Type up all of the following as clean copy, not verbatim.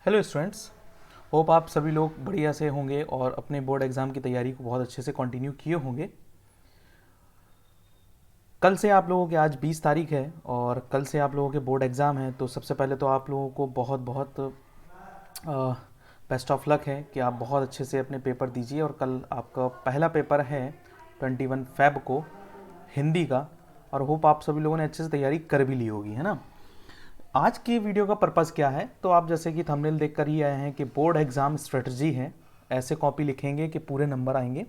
Hello students. Hope आप सभी लोग बढ़िया से होंगे और अपने बोर्ड एग्ज़ाम की तैयारी को बहुत अच्छे से कंटिन्यू किए होंगे। कल से आप लोगों के आज 20 तारीख है और कल से आप लोगों के बोर्ड एग्ज़ाम है। तो सबसे पहले तो आप लोगों को बहुत बहुत बेस्ट ऑफ लक है कि आप बहुत अच्छे से अपने पेपर दीजिए। और कल आपका पहला पेपर है 21 फेब को, हिंदी का। और होप आप सभी लोगों ने अच्छे से तैयारी कर भी ली होगी, है ना। आज की वीडियो का पर्पस क्या है, तो आप जैसे कि थंबनेल देख कर ही आए हैं कि बोर्ड एग्जाम स्ट्रेटजी है। ऐसे कॉपी लिखेंगे कि पूरे नंबर आएंगे।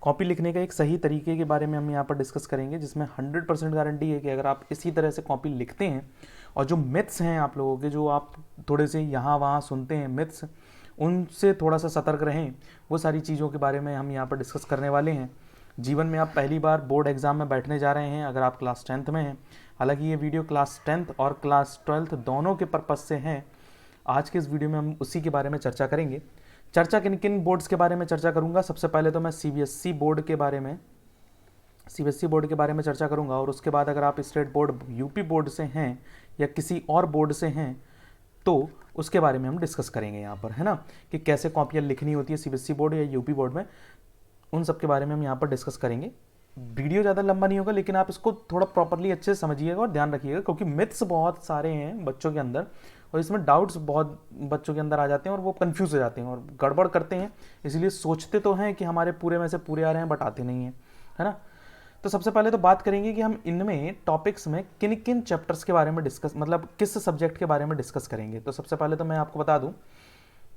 कॉपी लिखने का एक सही तरीके के बारे में हम यहाँ पर डिस्कस करेंगे, जिसमें 100% गारंटी है कि अगर आप इसी तरह से कॉपी लिखते हैं और जो मिथ्स हैं आप लोगों के, जो आप थोड़े से यहाँ वहाँ सुनते हैं मिथ्स, उनसे थोड़ा सा सतर्क रहें। वो सारी चीज़ों के बारे में हम यहाँ पर डिस्कस करने वाले हैं। जीवन में आप पहली बार बोर्ड एग्ज़ाम में बैठने जा रहे हैं अगर आप क्लास 10th में हैं। हालांकि ये वीडियो क्लास 10th और क्लास 12th दोनों के पर्पज़ से है। आज के इस वीडियो में हम उसी के बारे में चर्चा करेंगे। चर्चा किन किन बोर्ड्स के बारे में चर्चा करूंगा, सबसे पहले तो मैं सीबीएसई बोर्ड के बारे में चर्चा करूंगा। और उसके बाद अगर आप स्टेट बोर्ड यूपी बोर्ड से हैं या किसी और बोर्ड से हैं तो उसके बारे में हम डिस्कस करेंगे यहाँ पर, है ना, कि कैसे कॉपियाँ लिखनी होती है सीबीएसई बोर्ड या यूपी बोर्ड में। उन सब के बारे में हम यहाँ पर डिस्कस करेंगे। वीडियो ज़्यादा लंबा नहीं होगा, लेकिन आप इसको थोड़ा प्रॉपरली अच्छे से समझिएगा और ध्यान रखिएगा, क्योंकि मिथ्स बहुत सारे हैं बच्चों के अंदर और इसमें डाउट्स बहुत बच्चों के अंदर आ जाते हैं और वो कंफ्यूज हो जाते हैं और गड़बड़ करते हैं। इसलिए सोचते तो हैं कि हमारे पूरे में से पूरे आ रहे हैं, बट आते नहीं हैं, है ना। तो सबसे पहले तो बात करेंगे कि हम इनमें टॉपिक्स में किन किन चैप्टर्स के बारे में डिस्कस, मतलब किस सब्जेक्ट के बारे में डिस्कस करेंगे। तो सबसे पहले तो मैं आपको बता दूं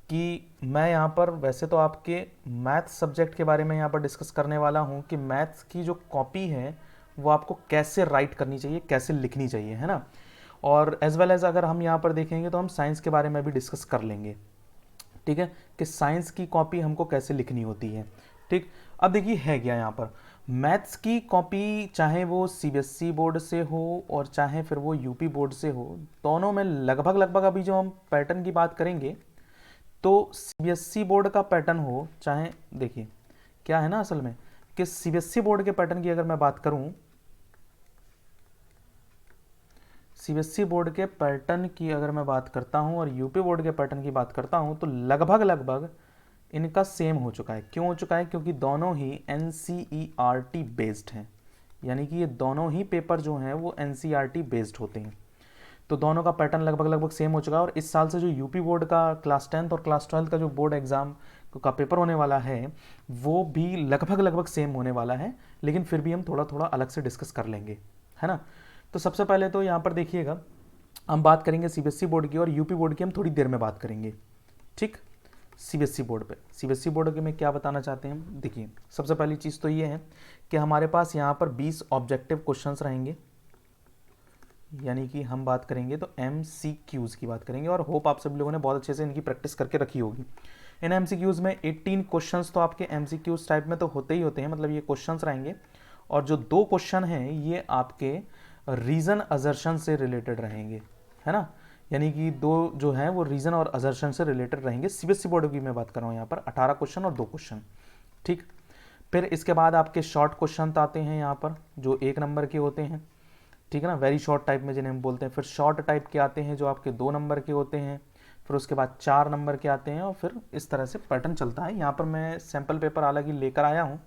कि मैं यहाँ पर वैसे तो आपके मैथ्स सब्जेक्ट के बारे में यहाँ पर डिस्कस करने वाला हूँ कि मैथ्स की जो कॉपी है वो आपको कैसे राइट करनी चाहिए, कैसे लिखनी चाहिए, है ना। और एज वेल एज अगर हम यहाँ पर देखेंगे तो हम साइंस के बारे में भी डिस्कस कर लेंगे, ठीक है, कि साइंस की कॉपी हमको कैसे लिखनी होती है। ठीक, अब देखिए है क्या यहाँ पर मैथ्स की कॉपी, चाहे वो सीबीएसई बोर्ड से हो और चाहे फिर वो यूपी बोर्ड से हो, दोनों में लगभग लगभग अभी जो हम पैटर्न की बात करेंगे तो सीबीएसई बोर्ड का पैटर्न हो, चाहे देखिए क्या है ना असल में कि सीबीएसई बोर्ड के पैटर्न की अगर मैं बात करूं, सीबीएसई बोर्ड के पैटर्न की अगर मैं बात करता हूं और यूपी बोर्ड के पैटर्न की बात करता हूं, तो लगभग लगभग इनका सेम हो चुका है। क्यों हो चुका है? क्योंकि दोनों ही एनसीईआरटी बेस्ड हैं, यानी कि ये दोनों ही पेपर जो हैं वो एनसीईआरटी बेस्ड होते हैं। तो दोनों का पैटर्न लगभग लगभग सेम हो चुका है। और इस साल से जो यूपी बोर्ड का क्लास 10th और क्लास 12th का जो बोर्ड एग्जाम का पेपर होने वाला है वो भी लगभग लगभग सेम होने वाला है, लेकिन फिर भी हम थोड़ा थोड़ा अलग से डिस्कस कर लेंगे, है ना। तो सबसे पहले तो यहाँ पर देखिएगा, हम बात करेंगे सीबीएसई बोर्ड की और यूपी बोर्ड की हम थोड़ी देर में बात करेंगे, ठीक। सीबीएसई बोर्ड के में क्या बताना चाहते हैं हम, देखिए सबसे पहली चीज़ तो ये है कि हमारे पास यहाँ पर 20 ऑब्जेक्टिव क्वेश्चंस रहेंगे, यानी कि हम बात करेंगे तो MCQs की बात करेंगे। और होप आप सभी लोगों ने बहुत अच्छे से इनकी प्रैक्टिस करके रखी होगी। इन MCQs में 18 क्वेश्चंस तो आपके MCQs टाइप में तो होते ही होते हैं, मतलब ये क्वेश्चंस रहेंगे। और जो 2 क्वेश्चन हैं ये आपके रीजन अजर्शन से रिलेटेड रहेंगे, है ना। यानी कि 2 जो हैं वो रीजन और अजर्शन से रिलेटेड रहेंगे। सीबीएसई बोर्ड की मैं बात कर रहा हूँ यहाँ पर 18 क्वेश्चन और 2 क्वेश्चन, ठीक। फिर इसके बाद आपके शॉर्ट क्वेश्चन आते हैं यहाँ पर, जो 1 नंबर के होते हैं, ठीक है ना, वेरी शॉर्ट टाइप में जिन्हें हम बोलते हैं। फिर शॉर्ट टाइप के आते हैं जो आपके 2 नंबर के होते हैं। फिर उसके बाद 4 नंबर के आते हैं और फिर इस तरह से पैटर्न चलता है। यहाँ पर मैं सैम्पल पेपर हालांकि लेकर आया हूँ,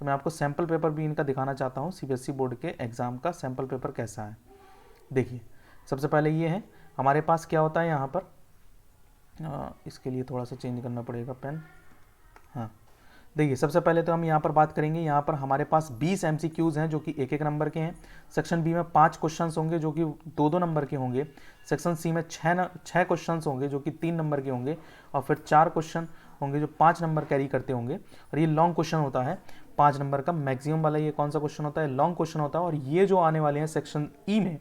तो मैं आपको सैम्पल पेपर भी इनका दिखाना चाहता हूँ, सीबीएसई बोर्ड के एग्ज़ाम का सैम्पल पेपर कैसा है। देखिए सबसे पहले ये है हमारे पास क्या होता है यहाँ पर, इसके लिए थोड़ा सा चेंज करना पड़ेगा पेन। हाँ, देखिए सबसे पहले तो हम यहाँ पर बात करेंगे, यहाँ पर हमारे पास 20 MCQs हैं जो कि 1-1 नंबर के हैं। सेक्शन बी में 5 क्वेश्चंस होंगे जो कि 2-2 नंबर के होंगे। सेक्शन सी में 6 क्वेश्चंस होंगे जो कि 3 नंबर के होंगे। और फिर 4 क्वेश्चन होंगे जो 5 नंबर कैरी करते होंगे। और ये लॉन्ग क्वेश्चन होता है 5 नंबर का, मैक्सिमम वाला ये कौन सा क्वेश्चन होता है, लॉन्ग क्वेश्चन होता है। और ये जो आने वाले हैं सेक्शन ई में,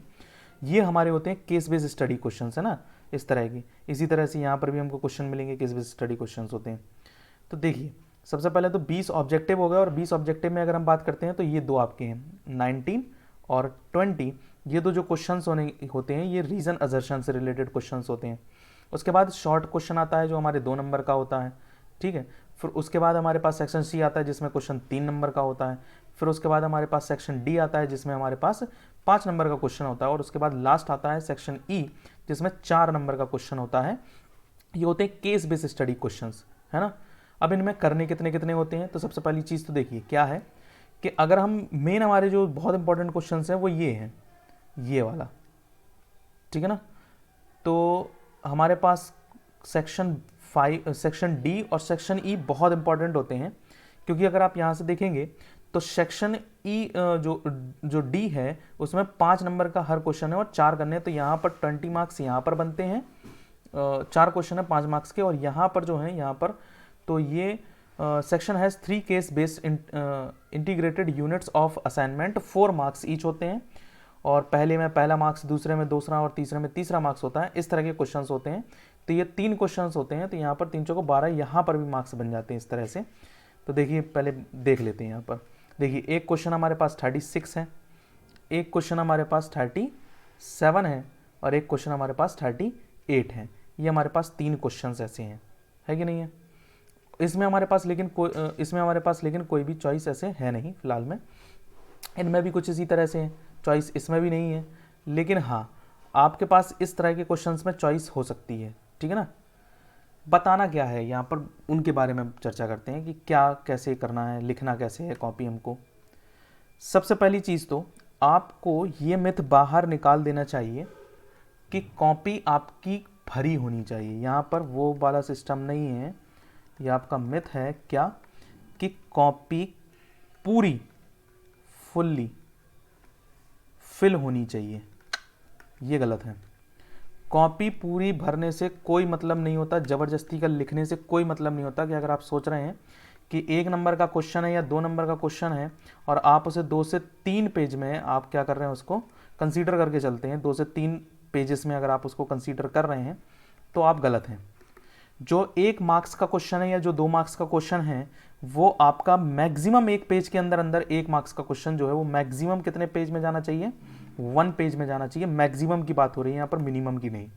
ये हमारे होते हैं केस बेस्ड स्टडी क्वेश्चन, है ना, इस तरह की। इसी तरह से यहाँ पर भी हमको क्वेश्चन मिलेंगे, केस बेस्ड स्टडी क्वेश्चन होते हैं। तो देखिए सबसे पहले तो 20 ऑब्जेक्टिव हो गए और 20 ऑब्जेक्टिव में अगर हम बात करते हैं तो ये 2 आपके हैं 19 और 20। ये 2 जो क्वेश्चंस होते हैं ये रीजन अजर्शन से रिलेटेड क्वेश्चंस होते हैं। उसके बाद शॉर्ट क्वेश्चन आता है जो हमारे 2 नंबर का होता है, ठीक है। फिर उसके बाद हमारे पास सेक्शन सी आता है जिसमें क्वेश्चन 3 नंबर का होता है। फिर उसके बाद हमारे पास सेक्शन डी आता है जिसमें हमारे पास 5 नंबर का क्वेश्चन होता है। और उसके बाद लास्ट आता है सेक्शन ई जिसमें 4 नंबर का क्वेश्चन होता है। ये होते हैं केस बेस्ड स्टडी क्वेश्चंस, है ना। अब इनमें करने कितने कितने होते हैं, तो सबसे पहली चीज़ तो देखिए क्या है कि अगर हम मेन हमारे जो बहुत इंपॉर्टेंट क्वेश्चंस हैं वो ये हैं, ये वाला, ठीक है ना। तो हमारे पास सेक्शन डी और सेक्शन ई बहुत इंपॉर्टेंट होते हैं, क्योंकि अगर आप यहाँ से देखेंगे तो सेक्शन ई जो जो डी है उसमें 5 नंबर का हर क्वेश्चन है और 4 करने हैं, तो यहाँ पर 20 मार्क्स यहाँ पर बनते हैं, 4 क्वेश्चन है 5 मार्क्स के, और यहाँ पर जो है यहाँ पर तो ये section has 3 case based integrated units of assignment, 4 marks each होते हैं, और पहले में पहला मार्क्स, दूसरे में दूसरा और तीसरे में तीसरा मार्क्स होता है। इस तरह के क्वेश्चंस होते हैं। तो ये 3 क्वेश्चंस होते हैं, तो यहाँ पर 3 चौको 12, यहाँ पर भी मार्क्स बन जाते हैं इस तरह से। तो देखिए पहले देख लेते हैं यहाँ पर। देखिए एक क्वेश्चन हमारे पास 36 है, एक क्वेश्चन हमारे पास 37 है, और एक क्वेश्चन हमारे पास 38 है। ये हमारे पास 3 क्वेश्चंस ऐसे हैं, है कि नहीं है। इसमें हमारे पास लेकिन कोई भी चॉइस ऐसे है नहीं फिलहाल में। इनमें भी कुछ इसी तरह से है, चॉइस इसमें भी नहीं है, लेकिन हाँ आपके पास इस तरह के क्वेश्चंस में चॉइस हो सकती है, ठीक है ना। बताना क्या है यहाँ पर, उनके बारे में चर्चा करते हैं कि क्या कैसे करना है, लिखना कैसे है कॉपी हमको। सबसे पहली चीज़ तो आपको ये मिथ बाहर निकाल देना चाहिए कि कॉपी आपकी भरी होनी चाहिए। यहाँ पर वो वाला सिस्टम नहीं है, ये आपका मिथ है क्या कि कॉपी पूरी फुल्ली फिल होनी चाहिए, ये गलत है। कॉपी पूरी भरने से कोई मतलब नहीं होता, ज़बरदस्ती का लिखने से कोई मतलब नहीं होता। कि अगर आप सोच रहे हैं कि 1 नंबर का क्वेश्चन है या 2 नंबर का क्वेश्चन है और आप उसे 2 से 3 पेज में आप क्या कर रहे हैं, उसको कंसीडर करके चलते हैं, 2 से 3 पेजेस में अगर आप उसको कंसीडर कर रहे हैं तो आप गलत हैं। जो 1 मार्क्स का क्वेश्चन है या जो 2 मार्क्स का क्वेश्चन है वो आपका मैक्सिमम 1 पेज के अंदर 1 मार्क्स का क्वेश्चन जो है वो मैक्सिमम कितने पेज में जाना चाहिए, 1 पेज में जाना चाहिए। मैक्सिमम की बात हो रही है यहाँ पर, मिनिमम की नहीं,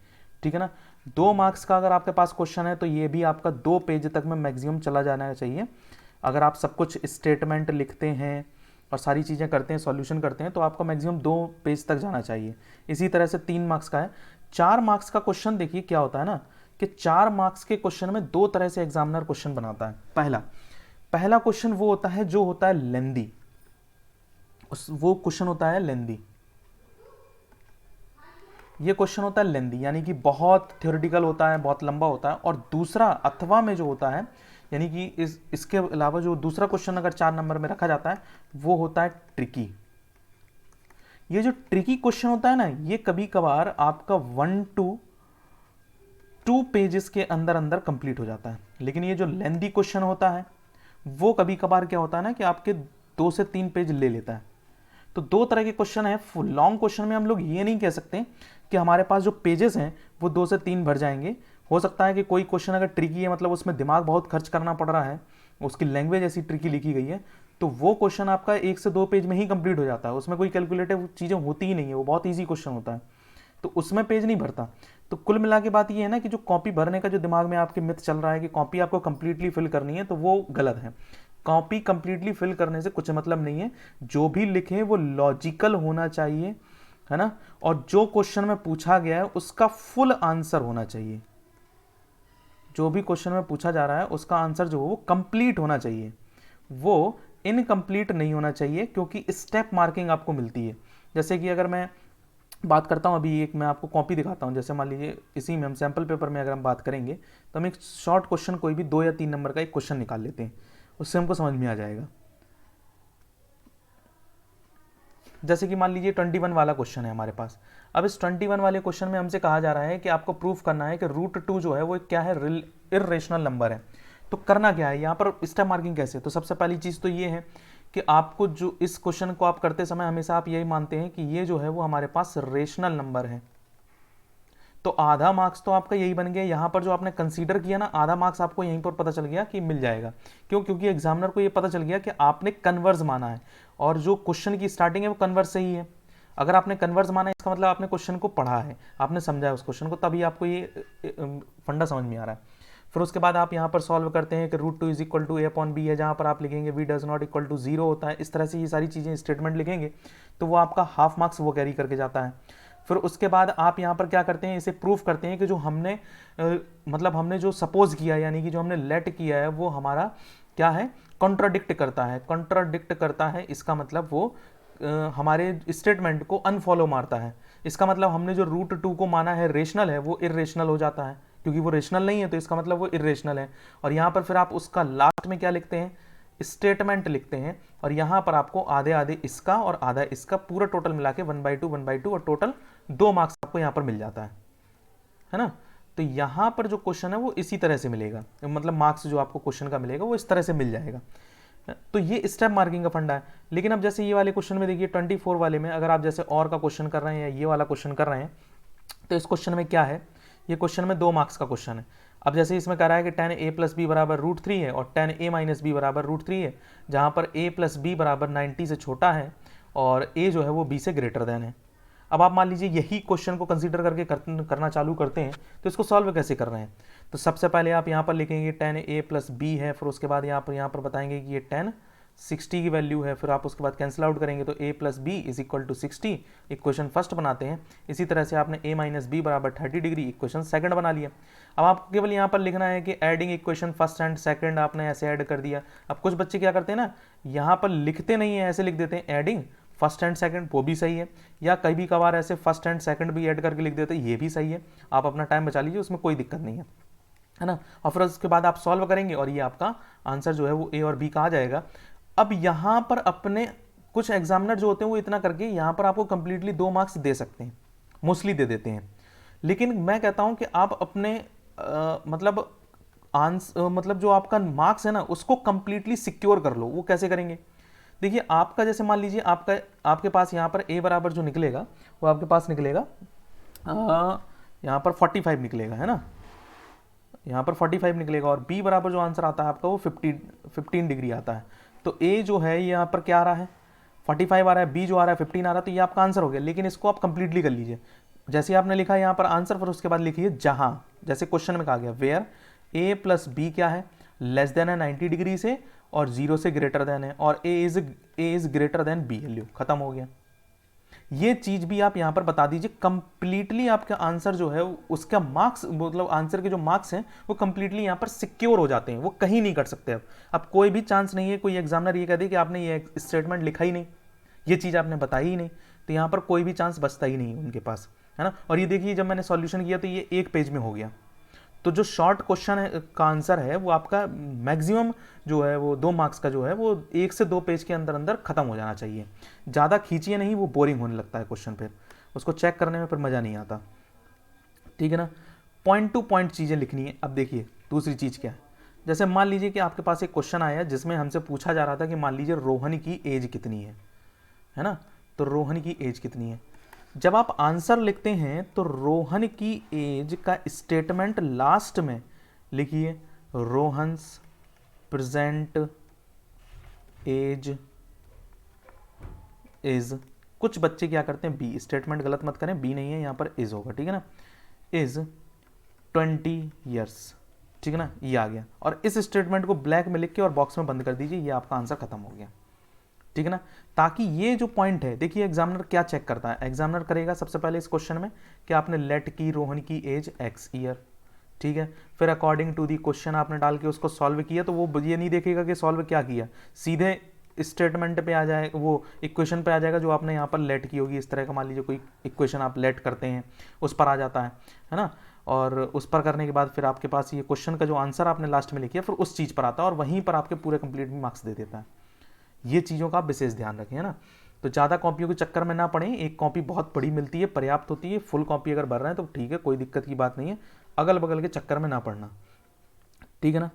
ठीक है ना। 2 मार्क्स का अगर आपके पास क्वेश्चन है तो ये भी आपका 2 पेज तक में मैक्सिमम चला जाना चाहिए। अगर आप सब कुछ स्टेटमेंट लिखते हैं और सारी चीज़ें करते हैं, सॉल्यूशन करते हैं, तो आपका मैक्सिमम 2 पेज तक जाना चाहिए। इसी तरह से 3 मार्क्स का है। 4 मार्क्स का क्वेश्चन देखिए क्या होता है ना कि 4 मार्क्स के क्वेश्चन में 2 तरह से एग्जामिनर क्वेश्चन बनाता है। पहला क्वेश्चन वो होता है जो होता है लेंदी, वो क्वेश्चन होता है लेंदी, ये क्वेश्चन होता है लेंदी, यानी कि बहुत थ्योरेटिकल होता है, बहुत लंबा होता है। और दूसरा अथवा में जो होता है, यानी कि इसके अलावा जो दूसरा क्वेश्चन अगर 4 नंबर में रखा जाता है वो होता है ट्रिकी। ये जो ट्रिकी क्वेश्चन होता है ना, ये कभी कभार आपका 1 to 2 पेजेस के अंदर कंप्लीट हो जाता है। लेकिन ये जो लेंदी क्वेश्चन होता है वो कभी कभार क्या होता है ना कि आपके 2 से 3 पेज ले लेता है। तो 2 तरह के क्वेश्चन है। लॉन्ग क्वेश्चन में हम लोग ये नहीं कह सकते कि हमारे पास जो पेजेस हैं वो 2 से 3 भर जाएंगे। हो सकता है कि कोई क्वेश्चन अगर ट्रिकी है, मतलब उसमें दिमाग बहुत खर्च करना पड़ रहा है, उसकी लैंग्वेज ऐसी ट्रिकी लिखी गई है, तो वो क्वेश्चन आपका 1 से 2 पेज में ही कंप्लीट हो जाता है। उसमें कोई कैलकुलेटिव चीज़ें होती ही नहीं है, वो बहुत ईजी क्वेश्चन होता है, तो उसमें पेज नहीं भरता। तो कुल मिला के बात ये है ना कि जो कॉपी भरने का जो दिमाग में आपके मिथ चल रहा है कि कॉपी आपको कंप्लीटली फिल करनी है, तो वो गलत है। कॉपी कंप्लीटली फिल करने से कुछ मतलब नहीं है। जो भी लिखें वो लॉजिकल होना चाहिए, है ना, और जो क्वेश्चन में पूछा गया है उसका फुल आंसर होना चाहिए। जो भी क्वेश्चन में पूछा जा रहा है उसका आंसर जो हो वो कंप्लीट होना चाहिए, वो इनकम्प्लीट नहीं होना चाहिए, क्योंकि स्टेप मार्किंग आपको मिलती है। जैसे कि अगर मैं बात करता हूँ, अभी एक मैं आपको कॉपी दिखाता हूँ। जैसे मान लीजिए इसी में हम सैम्पल पेपर में अगर हम बात करेंगे तो हम एक शॉर्ट क्वेश्चन कोई भी 2 या 3 नंबर का एक क्वेश्चन निकाल लेते हैं, उससे हमको समझ में आ जाएगा। जैसे कि मान लीजिए 21 वाला क्वेश्चन है हमारे पास। अब इस 21 वाले क्वेश्चन में हमसे कहा जा रहा है कि आपको प्रूफ करना है कि √2 जो है वो क्या है, इर्रेशनल नंबर है। तो करना क्या है यहाँ पर, स्टेप मार्किंग कैसे। तो सबसे पहली चीज़ तो ये है कि आपको जो इस क्वेश्चन को आप करते समय हमेशा आप यही मानते हैं कि ये जो है वो हमारे पास रेशनल नंबर है। तो आधा मार्क्स तो आपका यही बन गया। यहाँ पर जो आपने कंसीडर किया ना, आधा मार्क्स आपको यहीं पर पता चल गया कि मिल जाएगा। क्यों? क्योंकि एग्जामिनर को ये पता चल गया कि आपने कन्वर्स माना है, और जो क्वेश्चन की स्टार्टिंग है वो कन्वर्स से ही है। अगर आपने कन्वर्स माना है इसका मतलब आपने क्वेश्चन को पढ़ा है, आपने समझा है उस क्वेश्चन को, तभी आपको ये फंडा समझ में आ रहा है। फिर उसके बाद आप यहाँ पर सॉल्व करते हैं कि √2 = a/b है, जहाँ पर आप लिखेंगे v does not equal to 0 होता है। इस तरह से ये सारी चीज़ें स्टेटमेंट लिखेंगे तो वो आपका हाफ मार्क्स वो कैरी करके जाता है। फिर उसके बाद आप यहाँ पर क्या करते हैं, इसे प्रूफ करते हैं कि जो हमने मतलब हमने जो सपोज किया यानी कि जो हमने लेट किया है वो हमारा क्या है, कॉन्ट्राडिक्ट करता है। कॉन्ट्राडिक्ट करता है इसका मतलब वो हमारे स्टेटमेंट को अनफॉलो मारता है। इसका मतलब हमने जो रूट 2 को माना है रेशनल है वो इरेशनल हो जाता है, क्योंकि वो रेशनल नहीं है तो इसका मतलब वो इरेशनल है। और यहाँ पर फिर आप उसका लास्ट में क्या लिखते हैं, स्टेटमेंट लिखते हैं, और यहाँ पर आपको आधे आधे इसका और आधा इसका पूरा टोटल मिला के 1/2 और टोटल 2 मार्क्स आपको यहाँ पर मिल जाता है ना। तो यहाँ पर जो क्वेश्चन है वो इसी तरह से मिलेगा, मतलब मार्क्स जो आपको क्वेश्चन का मिलेगा वो इस तरह से मिल जाएगा। तो ये स्टेप मार्किंग का फंडा है। लेकिन अब जैसे ये वाले क्वेश्चन में देखिए 24 वाले में अगर आप जैसे और का क्वेश्चन कर रहे हैं या ये वाला क्वेश्चन कर रहे हैं, तो इस क्वेश्चन में क्या है, ये क्वेश्चन में 2 मार्क्स का क्वेश्चन है। अब जैसे इसमें कह रहा है कि tan a + b बराबर √3 है और tan a - b बराबर √3 है, जहाँ पर a + b बराबर 90 से छोटा है और a जो है वो b से ग्रेटर देन है। अब आप मान लीजिए यही क्वेश्चन को कंसीडर करके करना चालू करते हैं, तो इसको सॉल्व कैसे कर रहे हैं। तो सबसे पहले आप यहाँ पर लिखेंगे tan a + b है, फिर उसके बाद यहाँ पर बताएंगे कि ये tan 60 की वैल्यू है, फिर आप उसके बाद कैंसिल आउट करेंगे तो a + b = 60, इक्वेशन फर्स्ट बनाते हैं। इसी तरह से आपने a - b बराबर 30 डिग्री, इक्वेशन सेकंड बना लिया। अब आपको केवल यहाँ पर लिखना है कि adding equation first and second आपने ऐसे ऐड कर दिया। अब कुछ बच्चे क्या करते हैं ना, यहाँ पर लिखते नहीं है, ऐसे लिख देते हैं एडिंग फर्स्ट एंड सेकंड, वो भी सही है, या कभी कभार ऐसे फर्स्ट एंड सेकंड भी ऐड करके लिख देते हैं, ये भी सही है। आप अपना टाइम बचा लीजिए, उसमें कोई दिक्कत नहीं है ना। और फिर उसके बाद आप सॉल्व करेंगे और ये आपका आंसर जो है वो a और b का आ जाएगा। अब यहाँ पर अपने कुछ एग्जामिनर जो होते हैं वो इतना करके यहाँ पर आपको कंप्लीटली 2 मार्क्स दे सकते हैं, मोस्टली दे देते हैं। लेकिन मैं कहता हूँ कि आप अपने मतलब जो आपका मार्क्स है ना उसको कंप्लीटली सिक्योर कर लो। वो कैसे करेंगे, देखिए आपका जैसे मान लीजिए आपके पास यहाँ पर a बराबर जो निकलेगा वो आपके पास निकलेगा यहाँ पर 45 निकलेगा, है ना, यहाँ पर 45 निकलेगा, और b बराबर जो आंसर आता है आपका वो 15 डिग्री आता है। तो a जो है यहाँ पर क्या आ रहा है, 45 आ रहा है, b जो आ रहा है 15 आ रहा है, तो ये आपका आंसर हो गया। लेकिन इसको आप कंप्लीटली कर लीजिए, जैसे आपने लिखा है यहाँ पर आंसर, फिर उसके बाद लिखिए जहाँ, जैसे क्वेश्चन में कहा गया वेयर a + b क्या है, लेस देन है 90 डिग्री से और 0 से ग्रेटर देन है, और a is greater than b, लो खत्म हो गया। ये चीज भी आप यहां पर बता दीजिए, कंप्लीटली आपका आंसर जो है उसका मार्क्स, मतलब आंसर के जो मार्क्स हैं वो कंप्लीटली यहां पर सिक्योर हो जाते हैं, वो कहीं नहीं कट सकते। अब कोई भी चांस नहीं है कोई एग्जामिनर ये कह दे कि आपने ये स्टेटमेंट लिखा ही नहीं, ये चीज आपने बताई ही नहीं, तो यहां पर कोई भी चांस बचता ही नहीं उनके पास, है ना। और ये देखिए जब मैंने सॉल्यूशन किया तो ये 1 पेज में हो गया। तो जो शॉर्ट क्वेश्चन है का आंसर है वो आपका मैक्सिमम जो है वो 2 मार्क्स का जो है वो 1 से 2 पेज के अंदर अंदर खत्म हो जाना चाहिए। ज़्यादा खींचिए नहीं, वो बोरिंग होने लगता है क्वेश्चन, फिर उसको चेक करने में फिर मज़ा नहीं आता, ठीक है ना। पॉइंट टू पॉइंट चीज़ें लिखनी है। अब देखिए दूसरी चीज़ क्या है, जैसे मान लीजिए कि आपके पास एक क्वेश्चन आया जिसमें हमसे पूछा जा रहा था कि मान लीजिए रोहन की एज कितनी है ना, तो रोहन की एज कितनी है। जब आप आंसर लिखते हैं तो रोहन की एज का स्टेटमेंट लास्ट में लिखिए, रोहन्स प्रेजेंट एज इज, कुछ बच्चे क्या करते हैं बी, स्टेटमेंट गलत मत करें, बी नहीं है यहाँ पर इज होगा, ठीक है ना, इज 20 ईयर्स, ठीक है ना, ये आ गया। और इस स्टेटमेंट को ब्लैक में लिख के और बॉक्स में बंद कर दीजिए, ये आपका आंसर खत्म हो गया, ठीक है ना। ताकि ये जो पॉइंट है, देखिए एग्जामिनर क्या चेक करता है, एग्जामिनर करेगा सबसे पहले इस क्वेश्चन में कि आपने लेट की रोहन की एज x ईयर, ठीक है, फिर अकॉर्डिंग टू दी क्वेश्चन आपने डाल के उसको सॉल्व किया, तो वो ये नहीं देखेगा कि सॉल्व क्या किया, सीधे स्टेटमेंट पे आ जाए, वो इक्वेशन पे आ जाएगा जो आपने यहाँ पर लेट की होगी। इस तरह का मान लीजिए कोई इक्वेशन आप लेट करते हैं उस पर आ जाता है ना, और उस पर करने के बाद फिर आपके पास ये क्वेश्चन का जो आंसर आपने लास्ट में लिखा फिर उस चीज़ पर आता है और वहीं पर आपके पूरे कंप्लीट मार्क्स दे देता है। ये चीज़ों का आप विशेष ध्यान रखें, है ना। तो ज़्यादा कॉपियों के चक्कर में ना पड़ें, एक कॉपी बहुत बड़ी मिलती है, पर्याप्त होती है, फुल कॉपी अगर भर रहे हैं तो ठीक है, कोई दिक्कत की बात नहीं है, अगल बगल के चक्कर में ना पड़ना, ठीक है ना।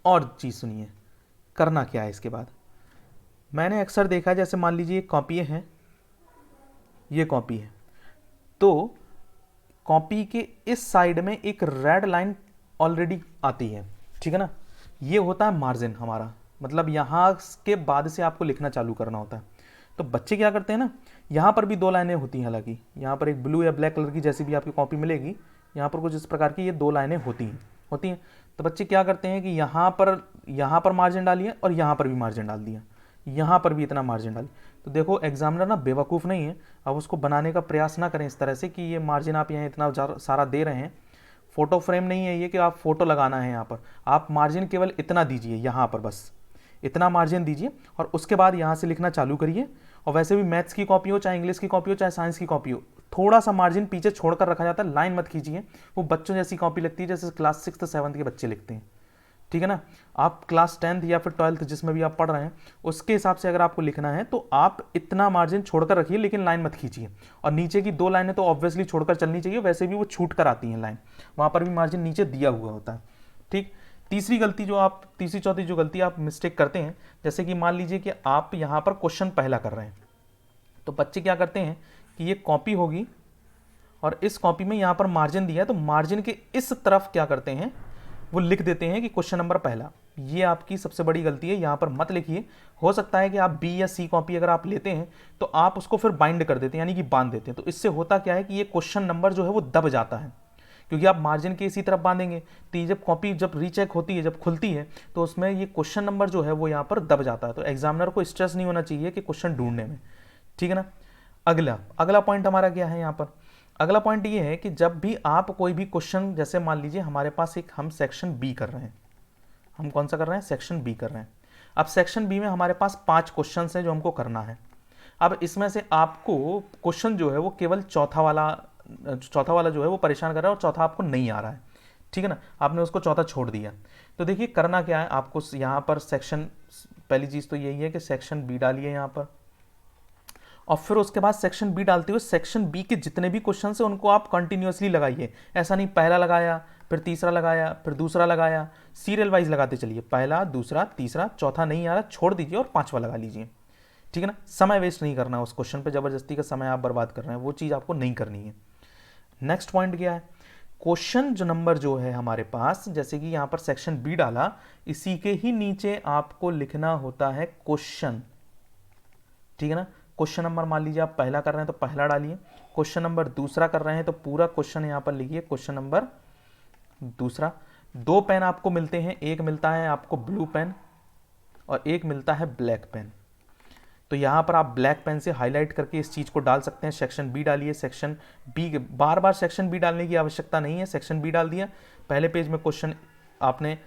और चीज़ सुनिए, करना क्या है इसके बाद, मैंने अक्सर देखा है जैसे मान लीजिए कॉपी है, ये कॉपी है, तो कॉपी के इस साइड में एक रेड लाइन ऑलरेडी आती है, ठीक है ना, ये होता है मार्जिन हमारा, मतलब यहाँ के बाद से आपको लिखना चालू करना होता है। तो बच्चे क्या करते हैं ना, यहाँ पर भी 2 लाइनें होती हैं, हालांकि यहाँ पर एक ब्लू या ब्लैक कलर की जैसी भी आपकी कॉपी मिलेगी, यहाँ पर कुछ इस प्रकार की ये 2 लाइनें होती हैं। तो बच्चे क्या करते हैं कि यहाँ पर मार्जिन डालिए और यहाँ पर भी मार्जिन डाल दिया, यहाँ पर भी इतना मार्जिन डालिए। तो देखो एग्जामिनर ना बेवकूफ़ नहीं है, अब उसको बनाने का प्रयास ना करें इस तरह से कि ये मार्जिन आप यहाँ इतना सारा दे रहे हैं, फोटो फ्रेम नहीं है ये कि आप फोटो लगाना है यहाँ पर, आप मार्जिन केवल इतना दीजिए, यहाँ पर बस इतना मार्जिन दीजिए और उसके बाद यहाँ से लिखना चालू करिए। और वैसे भी मैथ्स की कॉपी हो, चाहे इंग्लिश की कॉपी हो, चाहे साइंस की कॉपी हो, थोड़ा सा मार्जिन पीछे छोड़कर रखा जाता है, लाइन मत खींचिए, वो बच्चों जैसी कॉपी लगती है जैसे क्लास 6 7 के बच्चे लिखते हैं, ठीक है ना। आप क्लास 10th या फिर 12th जिसमें भी आप पढ़ रहे हैं उसके हिसाब से अगर आपको लिखना है तो आप इतना मार्जिन छोड़कर रखिए, लेकिन लाइन मत खींचिए। और नीचे की 2 लाइनें तो ऑब्वियसली छोड़कर चलनी चाहिए, वैसे भी वो छूट कर आती हैं लाइन, वहां पर भी मार्जिन नीचे दिया हुआ होता है, ठीक। तीसरी चौथी जो गलती आप मिस्टेक करते हैं, जैसे कि मान लीजिए कि आप यहाँ पर क्वेश्चन पहला कर रहे हैं, तो बच्चे क्या करते हैं कि ये कॉपी होगी और इस कॉपी में यहाँ पर मार्जिन दिया है, तो मार्जिन के इस तरफ क्या करते हैं, वो लिख देते हैं कि क्वेश्चन नंबर पहला। ये आपकी सबसे बड़ी गलती है, यहाँ पर मत लिखिए। हो सकता है कि आप बी या सी कॉपी अगर आप लेते हैं तो आप उसको फिर बाइंड कर देते हैं, यानी कि बांध देते हैं, तो इससे होता क्या है कि ये क्वेश्चन नंबर जो है वो दब जाता है, क्योंकि आप मार्जिन के इसी तरफ बांधेंगे, तो ये जब कॉपी जब रीचेक होती है, जब खुलती है, तो उसमें ये क्वेश्चन नंबर जो है वो यहाँ पर दब जाता है। तो एग्जामिनर को स्ट्रेस नहीं होना चाहिए कि क्वेश्चन ढूंढने में, ठीक है ना। अगला पॉइंट हमारा क्या है यहाँ पर, अगला पॉइंट ये है कि जब भी आप कोई भी क्वेश्चन, जैसे मान लीजिए हमारे पास एक हम सेक्शन बी कर रहे हैं, हम कौन सा कर रहे हैं, सेक्शन बी कर रहे हैं। अब सेक्शन बी में हमारे पास 5 क्वेश्चन है जो हमको करना है। अब इसमें से आपको क्वेश्चन जो है वो केवल चौथा वाला जो है वो परेशान कर रहा है और चौथा आपको नहीं आ रहा है, ठीक है ना, आपने उसको चौथा छोड़ दिया। तो देखिए करना क्या है आपको, यहाँ पर सेक्शन, पहली चीज़ तो यही है कि सेक्शन बी डालिए यहाँ पर, और फिर उसके बाद सेक्शन बी डालते हुए सेक्शन बी के जितने भी क्वेश्चन है उनको आप कंटिन्यूअसली लगाइए। ऐसा नहीं पहला लगाया फिर तीसरा लगाया फिर दूसरा लगाया, सीरियल वाइज लगाते चलिए, पहला दूसरा तीसरा चौथा नहीं आ रहा छोड़ दीजिए और 5वां लगा लीजिए, ठीक है ना। समय वेस्ट नहीं करना, उस क्वेश्चन पे जबरदस्ती का समय आप बर्बाद कर रहे हैं, वो चीज़ आपको नहीं करनी है। नेक्स्ट पॉइंट क्या है, क्वेश्चन जो नंबर जो है हमारे पास, जैसे कि यहाँ पर सेक्शन बी डाला, इसी के ही नीचे आपको लिखना होता है क्वेश्चन, ठीक है ना। क्वेश्चन नंबर मान लीजिए आप पहला कर रहे हैं तो पहला डालिए, क्वेश्चन नंबर दूसरा कर रहे हैं तो पूरा क्वेश्चन यहाँ पर लिखिए क्वेश्चन नंबर दूसरा। 2 पेन आपको मिलते हैं, एक मिलता है आपको ब्लू पेन और एक मिलता है ब्लैक पेन। तो यहाँ पर आप ब्लैक पेन से हाईलाइट करके इस चीज़ को डाल सकते हैं। सेक्शन बी डालिए, सेक्शन बी के बार बार सेक्शन बी डालने की आवश्यकता नहीं है, सेक्शन बी डाल दिया, पहले पेज में क्वेश्चन आपने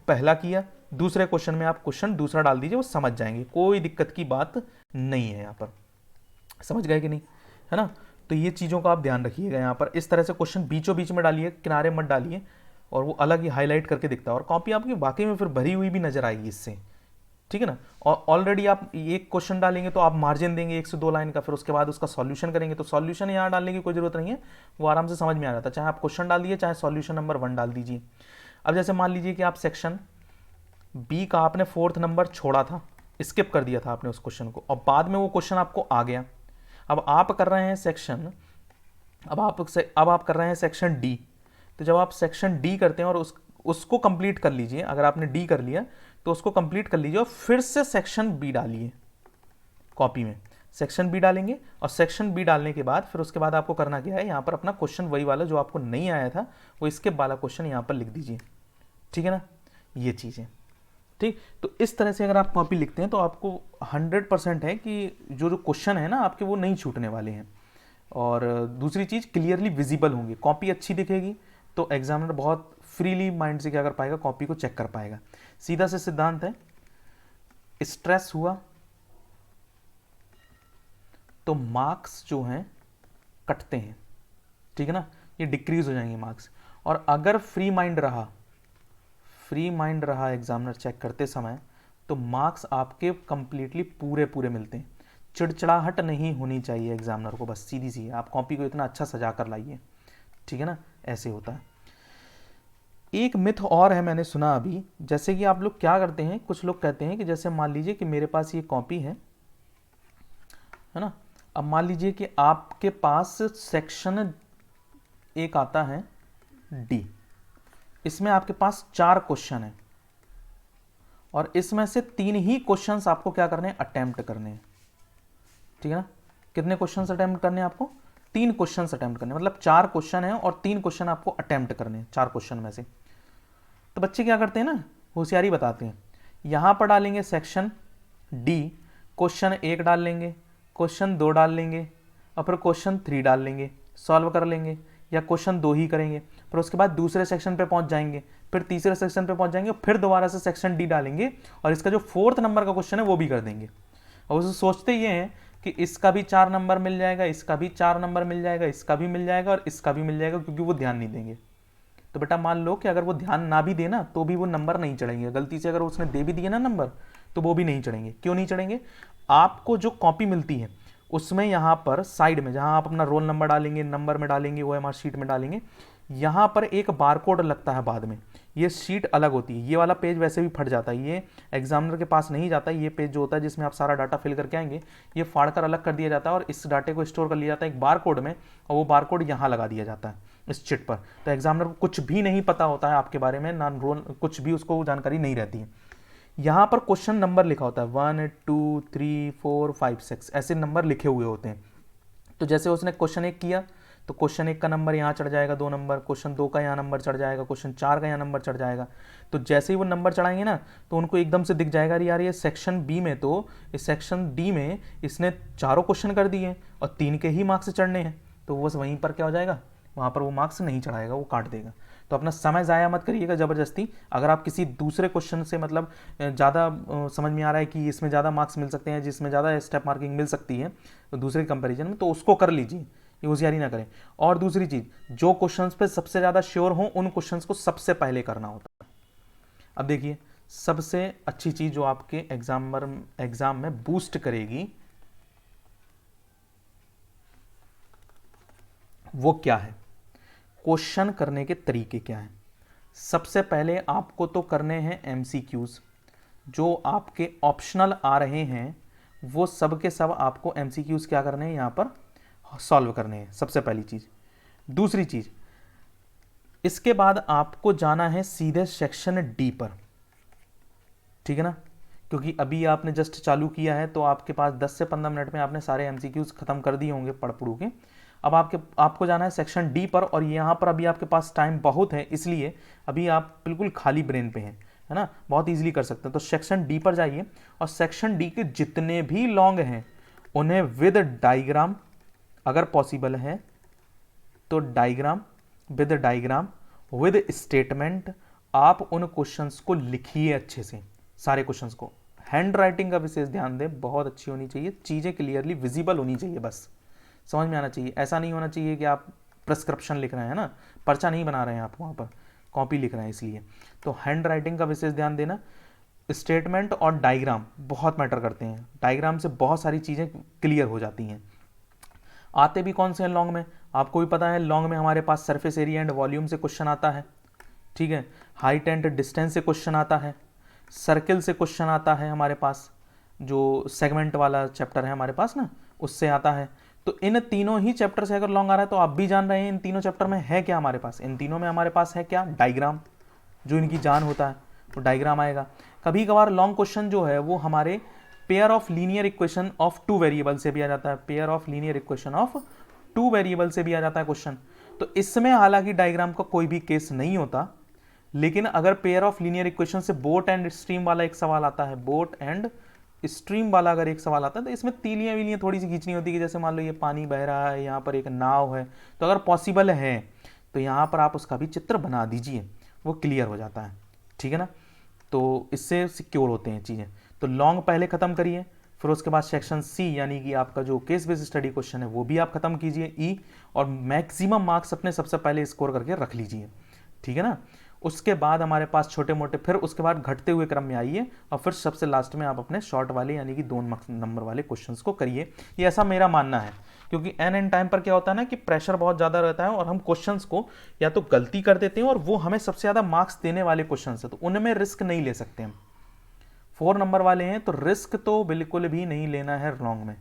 पहला किया, दूसरे क्वेश्चन में आप क्वेश्चन दूसरा डाल दीजिए, वो समझ जाएंगे, कोई दिक्कत की बात नहीं है यहाँ पर, समझ गए कि नहीं, है ना। तो ये चीज़ों का आप ध्यान रखिएगा, यहाँ पर इस तरह से क्वेश्चन बीचों बीच में डालिए, किनारे मत डालिए, और वो अलग ही हाईलाइट करके दिखता है और कॉपी आपकी वाकई में फिर भरी हुई भी नजर आएगी इससे, ठीक है ना। और ऑलरेडी आप एक क्वेश्चन डालेंगे तो आप मार्जिन देंगे 1 से 2 लाइन का, फिर उसके बाद उसका सॉल्यूशन करेंगे, तो सॉल्यूशन यहाँ डालने की कोई जरूरत नहीं है, वो आराम से समझ में आ जाता है, चाहे आप क्वेश्चन डाल दिए चाहे सॉल्यूशन नंबर 1 डाल दीजिए। अब जैसे मान लीजिए कि आप सेक्शन बी का आपने 4th नंबर छोड़ा था, स्किप कर दिया था आपने उस क्वेश्चन को, और बाद में वो क्वेश्चन आपको आ गया। अब आप कर रहे हैं सेक्शन, अब आप कर रहे हैं सेक्शन डी, तो जब आप सेक्शन डी करते हैं और उसको कंप्लीट कर लीजिए, अगर आपने डी कर लिया तो उसको कंप्लीट कर लीजिए और फिर से सेक्शन बी डालिए, कॉपी में सेक्शन बी डालेंगे, और सेक्शन बी डालने के बाद फिर उसके बाद आपको करना क्या है, यहाँ पर अपना क्वेश्चन वही वाला जो आपको नहीं आया था वो स्किप वाला क्वेश्चन यहाँ पर लिख दीजिए, ठीक है ना, ये चीज़ें, ठीक। तो इस तरह से अगर आप कॉपी लिखते हैं तो आपको 100% है कि जो क्वेश्चन है ना आपके वो नहीं छूटने वाले हैं। और दूसरी चीज़ क्लियरली विजिबल होंगी, कॉपी अच्छी दिखेगी तो एग्जामिनर बहुत फ्रीली माइंड से क्या कर पाएगा, कॉपी को चेक कर पाएगा। सीधा से सिद्धांत है, स्ट्रेस हुआ तो मार्क्स जो हैं कटते हैं, ठीक है ना, ये डिक्रीज हो जाएंगे मार्क्स। और अगर फ्री माइंड रहा एग्जामिनर चेक करते समय तो मार्क्स आपके कंप्लीटली पूरे मिलते हैं। चिड़चिड़ाहट नहीं होनी चाहिए एग्जामिनर को, बस सीधी सी आप कॉपी को इतना अच्छा सजा कर लाइए, ठीक है ना, ऐसे होता है। एक मिथ और है, मैंने सुना अभी, जैसे कि आप लोग क्या करते हैं, कुछ लोग कहते हैं कि जैसे मान लीजिए कि मेरे पास ये कॉपी है ना, अब मान लीजिए कि आपके पास सेक्शन एक आता है डी, इसमें आपके पास 4 क्वेश्चन है और इसमें से 3 ही क्वेश्चंस आपको क्या करने हैं, अटेम्प्ट करने हैं, ठीक है ना। कितने क्वेश्चंस अटेम्प्ट करने हैं आपको, 3 क्वेश्चंस अटेम्प्ट करने, मतलब 4 क्वेश्चन है और 3 क्वेश्चन आपको अटेम्प्ट करने हैं 4 क्वेश्चन में से। तो बच्चे क्या करते हैं ना, होशियारी बताते हैं, यहां पर डालेंगे सेक्शन डी, क्वेश्चन 1 डाल लेंगे, क्वेश्चन 2 डाल लेंगे और फिर क्वेश्चन 3 डाल लेंगे, सॉल्व कर लेंगे, या क्वेश्चन 2 ही करेंगे, फिर उसके बाद दूसरे सेक्शन पे पहुंच जाएंगे, फिर तीसरे सेक्शन पे पहुंच जाएंगे, फिर दोबारा से सेक्शन डी डालेंगे और इसका जो 4th नंबर का क्वेश्चन है वो भी कर देंगे। और उसे सोचते ये हैं कि इसका भी 4 नंबर मिल जाएगा, इसका भी 4 नंबर मिल जाएगा, इसका भी मिल जाएगा और इसका भी मिल जाएगा, क्योंकि वो ध्यान नहीं देंगे। तो बेटा मान लो कि अगर वो ध्यान ना भी देना तो भी वो नंबर नहीं चढ़ेंगे, गलती से अगर उसने दे भी दिए ना नंबर तो वो भी नहीं चढ़ेंगे। क्यों नहीं चढ़ेंगे? आपको जो कॉपी मिलती है उसमें यहाँ पर साइड में जहाँ आप अपना रोल नंबर डालेंगे, नंबर में डालेंगे, OMR शीट में डालेंगे, यहाँ पर एक बारकोड लगता है बाद में। ये शीट अलग होती है, ये वाला पेज वैसे भी फट जाता है, ये एग्जामिनर के पास नहीं जाता है। ये पेज जो होता है जिसमें आप सारा डाटा फिल करके आएंगे, ये फाड़ कर अलग कर दिया जाता है और इस डाटे को स्टोर कर लिया जाता है एक बारकोड में, और वो बारकोड यहाँ लगा दिया जाता है इस चिट पर। तो एग्जामिनर को कुछ भी नहीं पता होता है आपके बारे में, ना रोल, कुछ भी उसको जानकारी नहीं रहती है। यहाँ पर क्वेश्चन नंबर लिखा होता है 1 2 3 4 5 6 ऐसे नंबर लिखे हुए होते हैं। तो जैसे उसने क्वेश्चन 1 किया तो क्वेश्चन 1 का नंबर यहाँ चढ़ जाएगा 2 नंबर, क्वेश्चन 2 का यहाँ नंबर चढ़ जाएगा, क्वेश्चन 4 का यहाँ नंबर चढ़ जाएगा। तो जैसे ही वो नंबर चढ़ाएंगे ना तो उनको एकदम से दिख जाएगा, यार ये सेक्शन बी में तो इस सेक्शन डी में इसने 4 क्वेश्चन कर दिए और 3 के ही मार्क्स चढ़ने हैं। तो बस वहीं पर क्या हो जाएगा, वहाँ पर वो मार्क्स नहीं चढ़ाएगा, वो काट देगा। तो अपना समय ज़ाया मत करिएगा ज़बरदस्ती। अगर आप किसी दूसरे क्वेश्चन से मतलब ज़्यादा समझ में आ रहा है कि इसमें ज़्यादा मार्क्स मिल सकते हैं, जिसमें ज़्यादा स्टेप मार्किंग मिल सकती है तो दूसरे कंपैरिजन में, तो उसको कर लीजिए, ये होशियारी ना करें। और दूसरी चीज़, जो क्वेश्चंस पे सबसे ज़्यादा श्योर हो उन क्वेश्चंस को सबसे पहले करना होता है। अब देखिए, सबसे अच्छी चीज़ जो आपके एग्जाम में बूस्ट करेगी वो क्या है, क्वेश्चन करने के तरीके क्या हैं। सबसे पहले आपको तो करने हैं MCQs, जो आपके ऑप्शनल आ रहे हैं वो सब के सब आपको MCQs क्या करने हैं, यहाँ पर सॉल्व करने हैं, सबसे पहली चीज़। दूसरी चीज़, इसके बाद आपको जाना है सीधे सेक्शन डी पर, ठीक है ना, क्योंकि अभी आपने जस्ट चालू किया है तो आपके पास 10 से 15 मिनट में आपने सारे MCQs खत्म कर दिए होंगे पढ़ पढ़ू के। अब आपको जाना है सेक्शन डी पर, और यहाँ पर अभी आपके पास टाइम बहुत है, इसलिए अभी आप बिल्कुल खाली ब्रेन पे हैं, है ना, बहुत इजीली कर सकते हैं। तो सेक्शन डी पर जाइए और सेक्शन डी के जितने भी लॉन्ग हैं उन्हें विद डायग्राम, अगर पॉसिबल है तो डायग्राम, विद स्टेटमेंट, आप उन क्वेश्चंस को लिखिए अच्छे से, सारे क्वेश्चंस को। हैंड राइटिंग का विशेष ध्यान दें, बहुत अच्छी होनी चाहिए, चीज़ें क्लियरली विजिबल होनी चाहिए, बस समझ में आना चाहिए। ऐसा नहीं होना चाहिए कि आप प्रिस्क्रिप्शन लिख रहे हैं ना, पर्चा नहीं बना रहे हैं आप वहाँ पर, कॉपी लिख रहे हैं, इसलिए तो हैंड राइटिंग का विशेष ध्यान देना। स्टेटमेंट और डायग्राम बहुत मैटर करते हैं, डायग्राम से बहुत सारी चीज़ें क्लियर हो जाती हैं। आते भी कौन से हैं लॉन्ग में, आपको भी पता है, लॉन्ग में हमारे पास सरफेस एरिया एंड वॉल्यूम से क्वेश्चन आता है, ठीक है, हाइट एंड डिस्टेंस से क्वेश्चन आता है, सर्किल से क्वेश्चन आता है हमारे पास, जो सेगमेंट वाला चैप्टर है हमारे पास ना, उससे आता है। तो इन तीनों ही चैप्टर से अगर लॉन्ग आ रहा है तो आप भी जान रहे हैं इन तीनों चैप्टर में है क्या हमारे पास, इन तीनों में हमारे पास है क्या, डायग्राम, जो इनकी जान होता है वो डायग्राम आएगा। कभी कभार लॉन्ग क्वेश्चन जो है वो हमारे pair of linear equation of 2 variable से भी आ जाता है, pair of linear equation of 2 variable से भी आ जाता है क्वेश्चन। तो इसमें हालांकि डायग्राम का कोई भी केस नहीं होता, लेकिन अगर पेयर ऑफ लीनियर इक्वेशन से बोट एंड स्ट्रीम वाला एक सवाल आता है, बोट एंड स्ट्रीम वाला अगर एक सवाल आता है तो इसमें तीलियां वीलियां थोड़ी सी खींचनी होती है, जैसे मान लो ये पानी बह रहा है, यहाँ पर एक नाव है, तो अगर पॉसिबल है तो यहाँ पर आप उसका भी चित्र बना दीजिए, वो क्लियर हो जाता है, ठीक है ना। तो इससे सिक्योर होते हैं चीज़ें। तो लॉन्ग पहले ख़त्म करिए, फिर उसके बाद सेक्शन सी यानी कि आपका जो केस बेस्ड स्टडी क्वेश्चन है वो भी आप खत्म कीजिए, ई, और मैक्सिमम मार्क्स अपने सबसे पहले स्कोर करके रख लीजिए, ठीक है ना। उसके बाद हमारे पास छोटे मोटे, फिर उसके बाद घटते हुए क्रम में आइए और फिर सबसे लास्ट में आप अपने शॉर्ट वाले यानी कि 2 नंबर वाले क्वेश्चंस को करिए। ये ऐसा मेरा मानना है, क्योंकि एन टाइम पर क्या होता है ना कि प्रेशर बहुत ज़्यादा रहता है और हम क्वेश्चंस को या तो गलती कर देते हैं, और वो हमें सबसे ज़्यादा मार्क्स देने वाले क्वेश्चन है तो उनमें रिस्क नहीं ले सकते हम। 4 नंबर वाले हैं तो रिस्क तो बिल्कुल भी नहीं लेना है लॉन्ग में,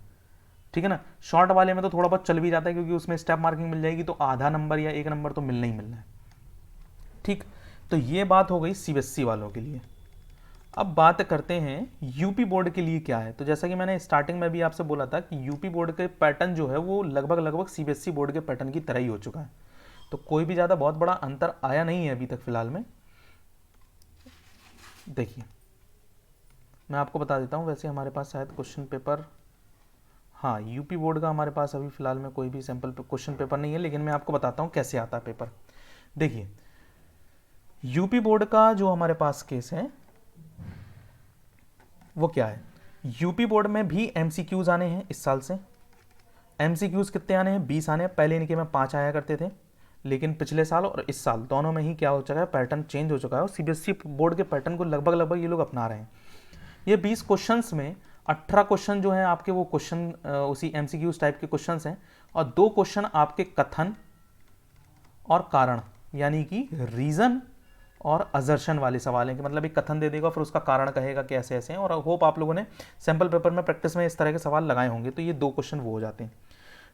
ठीक है ना। शॉर्ट वाले में तो थोड़ा बहुत चल भी जाता है क्योंकि उसमें स्टेप मार्किंग मिल जाएगी, तो आधा नंबर या 1 नंबर तो मिलना ही मिलना है, ठीक। तो ये बात हो गई CBSE वालों के लिए। अब बात करते हैं यूपी बोर्ड के लिए क्या है। तो जैसा कि मैंने स्टार्टिंग में भी आपसे बोला था कि यूपी बोर्ड के पैटर्न जो है वो लगभग CBSE बोर्ड के पैटर्न की तरह ही हो चुका है, तो कोई भी ज़्यादा बहुत बड़ा अंतर आया नहीं है अभी तक फिलहाल में। देखिए मैं आपको बता देता हूँ, वैसे हमारे पास शायद क्वेश्चन पेपर हाँ, यूपी बोर्ड का हमारे पास अभी फ़िलहाल में कोई भी सैम्पल क्वेश्चन पेपर नहीं है, लेकिन मैं आपको बताता हूँ कैसे आता है पेपर। देखिए, यूपी बोर्ड का जो हमारे पास केस है वो क्या है, यूपी बोर्ड में भी एमसीक्यूज आने हैं इस साल से। एमसीक्यूज कितने आने हैं, 20 आने हैं। पहले इनके में 5 आया करते थे, लेकिन पिछले साल और इस साल दोनों में ही क्या हो चुका है, पैटर्न चेंज हो चुका है और सीबीएसई बोर्ड के पैटर्न को लगभग लगभग ये लोग अपना रहे हैं। ये 20 क्वेश्चंस में 18 क्वेश्चन जो है आपके वो क्वेश्चन उसी एमसीक्यूज टाइप के क्वेश्चंस हैं, और 2 क्वेश्चन आपके कथन और कारण यानी कि रीजन और अजर्शन वाले सवाल हैं, कि मतलब एक कथन दे देगा फिर उसका कारण कहेगा कि ऐसे ऐसे हैं। और होप आप लोगों ने सैम्पल पेपर में प्रैक्टिस में इस तरह के सवाल लगाए होंगे, तो ये 2 क्वेश्चन वो हो जाते हैं।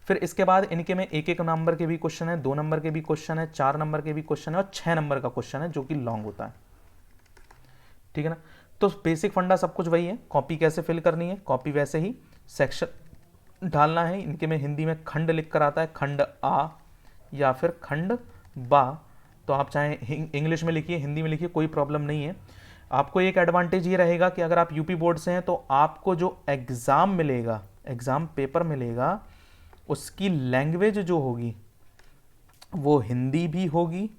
फिर इसके बाद इनके में 1-1 नंबर के भी क्वेश्चन है, 2 नंबर के भी क्वेश्चन है, 4 नंबर के भी क्वेश्चन है और 6 नंबर का क्वेश्चन है जो कि लॉन्ग होता है। ठीक है ना। तो बेसिक फंडा सब कुछ वही है। कॉपी कैसे फिल करनी है, कॉपी वैसे ही सेक्शन डालना है। इनके में हिंदी में खंड लिख कर आता है, खंड आ या फिर खंड बा, तो आप चाहे इंग्लिश में लिखिए हिंदी में लिखिए, कोई प्रॉब्लम नहीं है। आपको एक एडवांटेज ये रहेगा कि अगर आप यूपी बोर्ड से हैं तो आपको जो एग्ज़ाम मिलेगा, एग्ज़ाम पेपर मिलेगा, उसकी लैंग्वेज जो होगी वो हिंदी भी होगी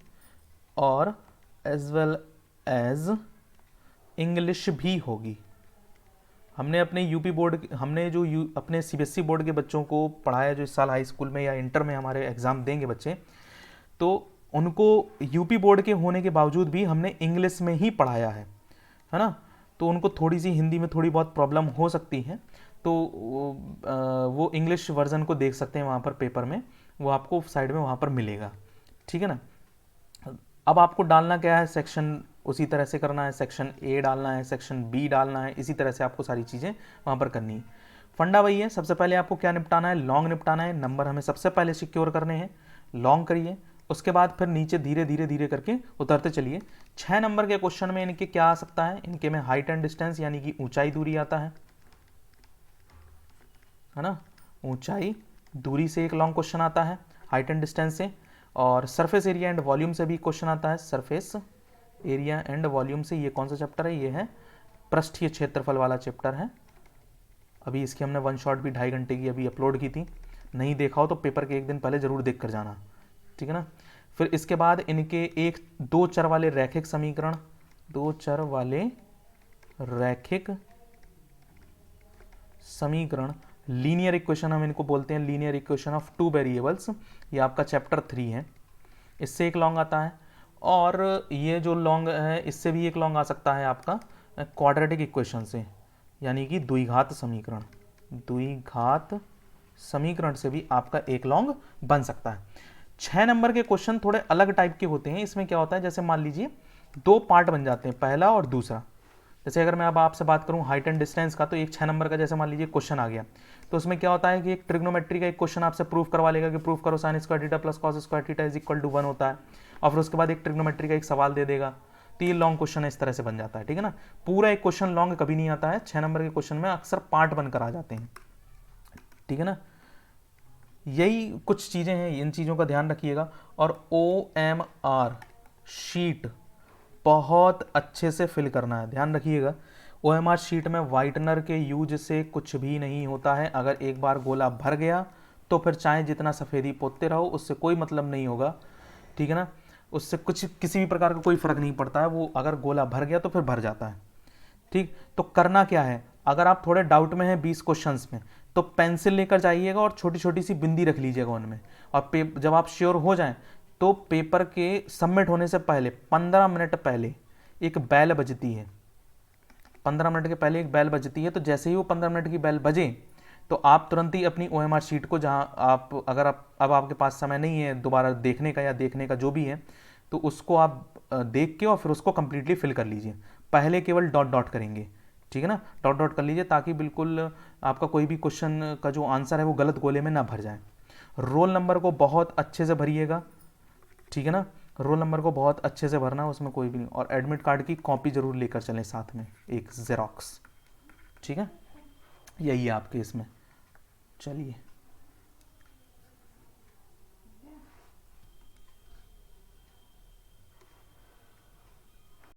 और एज वेल एज इंग्लिश भी होगी। हमने अपने यूपी बोर्ड, हमने जो अपने सीबीएसई बोर्ड के बच्चों को पढ़ाया, जो इस साल हाई स्कूल में या इंटर में हमारे एग्ज़ाम देंगे बच्चे, तो उनको यूपी बोर्ड के होने के बावजूद भी हमने इंग्लिश में ही पढ़ाया है ना। तो उनको थोड़ी सी हिंदी में थोड़ी बहुत प्रॉब्लम हो सकती है, तो वो इंग्लिश वर्जन को देख सकते हैं वहाँ पर पेपर में, वो आपको साइड में वहाँ पर मिलेगा। ठीक है ना। अब आपको डालना क्या है, सेक्शन उसी तरह से करना है, सेक्शन ए डालना है, सेक्शन बी डालना है, इसी तरह से आपको सारी चीज़ें वहाँ पर करनी है। फंडा वही है, सबसे पहले आपको क्या निपटाना है, लॉन्ग निपटाना है। नंबर हमें सबसे पहले सिक्योर करने हैं, लॉन्ग करिए, उसके बाद फिर नीचे धीरे धीरे धीरे करके उतरते चलिए। 6 नंबर के क्वेश्चन में इनके क्या आ सकता है, इनके में हाइट एंड डिस्टेंस यानी कि ऊंचाई दूरी आता है ना। ऊंचाई दूरी से एक लॉन्ग क्वेश्चन आता है हाइट एंड डिस्टेंस से। और सरफेस एरिया एंड वॉल्यूम से भी क्वेश्चन आता है, सरफेस एरिया एंड वॉल्यूम से। ये कौन सा चैप्टर है, ये है पृष्ठीय क्षेत्रफल वाला चैप्टर है। अभी इसकी हमने वन शॉट भी 2.5 घंटे की अभी अपलोड की थी, नहीं देखा हो तो पेपर के एक दिन पहले जरूर देख कर जाना। ठीक है ना। फिर इसके बाद इनके 2 चर वाले रैखिक समीकरण, 2 चर वाले रैखिक समीकरण, लीनियर इक्वेशन हम इनको बोलते हैं, लीनियर इक्वेशन ऑफ 2 वेरिएबल्स, ये आपका चैप्टर 3 है। इससे एक लॉन्ग आता है। और ये जो लॉन्ग है इससे भी एक लॉन्ग आ सकता है आपका क्वाड्रेटिक इक्वेशन से, यानी कि द्विघात समीकरण, द्विघात समीकरण से भी आपका एक लॉन्ग बन सकता है। 6 नंबर के क्वेश्चन थोड़े अलग टाइप के होते हैं। इसमें क्या होता है, जैसे मान लीजिए 2 पार्ट बन जाते हैं, पहला और दूसरा। जैसे अगर मैं अब आपसे बात करूं हाइट एंड डिस्टेंस का, तो एक 6 नंबर का जैसे मान लीजिए क्वेश्चन आ गया, तो उसमें क्या होता है कि एक ट्रिग्नोमेट्री का एक क्वेश्चन आपसे प्रूफ करवा लेगा कि प्रूफ करो sine square theta plus cos square theta is equal to 1 होता है, और फिर उसके बाद एक ट्रिग्नोमेट्री का एक सवाल दे देगा। तो ये लॉन्ग क्वेश्चन इस तरह से बन जाता है। ठीक है ना। पूरा एक क्वेश्चन लॉन्ग कभी नहीं आता है, 6 नंबर के क्वेश्चन में अक्सर पार्ट बनकर आ जाते हैं। ठीक है ना। यही कुछ चीज़ें हैं, इन चीज़ों का ध्यान रखिएगा। और OMR शीट बहुत अच्छे से फिल करना है, ध्यान रखिएगा। OMR शीट में वाइटनर के यूज से कुछ भी नहीं होता है। अगर एक बार गोला भर गया तो फिर चाहे जितना सफ़ेदी पोतते रहो उससे कोई मतलब नहीं होगा। ठीक है ना। उससे कुछ किसी भी प्रकार का कोई फ़र्क नहीं पड़ता है, वो अगर गोला भर गया तो फिर भर जाता है। ठीक, तो करना क्या है, अगर आप थोड़े डाउट में हैं 20 क्वेश्चंस में, तो पेंसिल लेकर जाइएगा और छोटी छोटी सी बिंदी रख लीजिएगा उनमें। और जब आप श्योर हो जाएं तो पेपर के सबमिट होने से पहले 15 मिनट पहले एक बेल बजती है, 15 मिनट के पहले एक बेल बजती है। तो जैसे ही वो 15 मिनट की बेल बजे तो आप तुरंत ही अपनी OMR शीट को, जहाँ आप अगर आप अब आपके पास समय नहीं है दोबारा देखने का या देखने का जो भी है, तो उसको आप देख के और फिर उसको कंप्लीटली फिल कर लीजिए। पहले केवल डॉट डॉट करेंगे, ठीक है ना, डॉट डॉट कर लीजिए ताकि बिल्कुल आपका कोई भी क्वेश्चन का जो आंसर है वो गलत गोले में ना भर जाए। रोल नंबर को बहुत अच्छे से भरिएगा, ठीक है ना, रोल नंबर को बहुत अच्छे से भरना, उसमें कोई भी नहीं। और एडमिट कार्ड की कॉपी जरूर लेकर चलें साथ में, एक जेरोक्स, ठीक है। यही है आपके इसमें। चलिए।